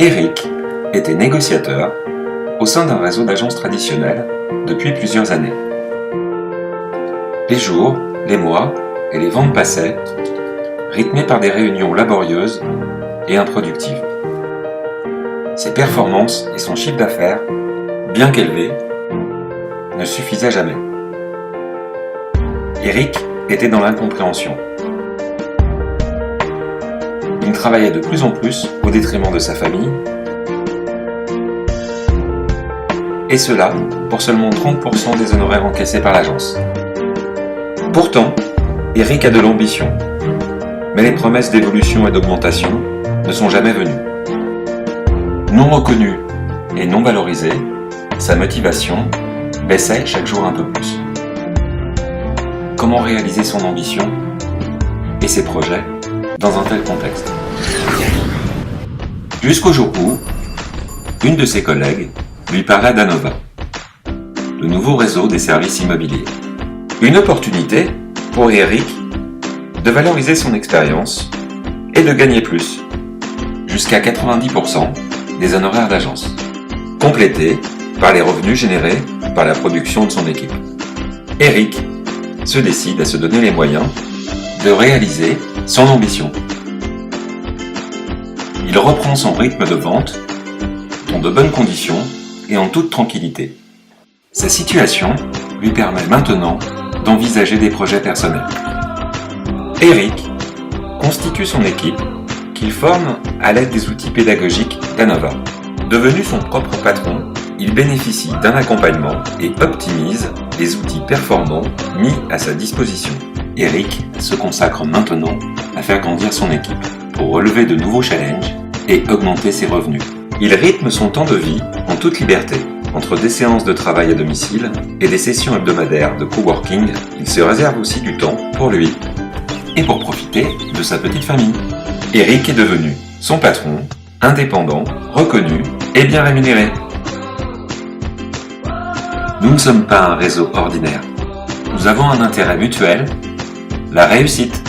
Eric était négociateur au sein d'un réseau d'agences traditionnelles depuis plusieurs années. Les jours, les mois et les ventes passaient, rythmés par des réunions laborieuses et improductives. Ses performances et son chiffre d'affaires, bien qu'élevé, ne suffisaient jamais. Eric était dans l'incompréhension. Il travaillait de plus en plus au détriment de sa famille, et cela pour seulement 30% des honoraires encaissés par l'agence. Pourtant, Eric a de l'ambition, mais les promesses d'évolution et d'augmentation ne sont jamais venues. Non reconnu et non valorisé, sa motivation baissait chaque jour un peu plus. Comment réaliser son ambition et ses projets dans un tel contexte? Jusqu'au jour où, une de ses collègues lui parla d'Anova, le nouveau réseau des services immobiliers. Une opportunité pour Eric de valoriser son expérience et de gagner plus, jusqu'à 90% des honoraires d'agence, complétés par les revenus générés par la production de son équipe. Eric se décide à se donner les moyens de réaliser son ambition. Il reprend son rythme de vente dans de bonnes conditions et en toute tranquillité. Sa situation lui permet maintenant d'envisager des projets personnels. Eric constitue son équipe qu'il forme à l'aide des outils pédagogiques d'Anova. Devenu son propre patron, il bénéficie d'un accompagnement et optimise les outils performants mis à sa disposition. Eric se consacre maintenant à faire grandir son équipe pour relever de nouveaux challenges et augmenter ses revenus. Il rythme son temps de vie en toute liberté. Entre des séances de travail à domicile et des sessions hebdomadaires de coworking, il se réserve aussi du temps pour lui et pour profiter de sa petite famille. Eric est devenu son patron, indépendant, reconnu et bien rémunéré. Nous ne sommes pas un réseau ordinaire. Nous avons un intérêt mutuel, la réussite.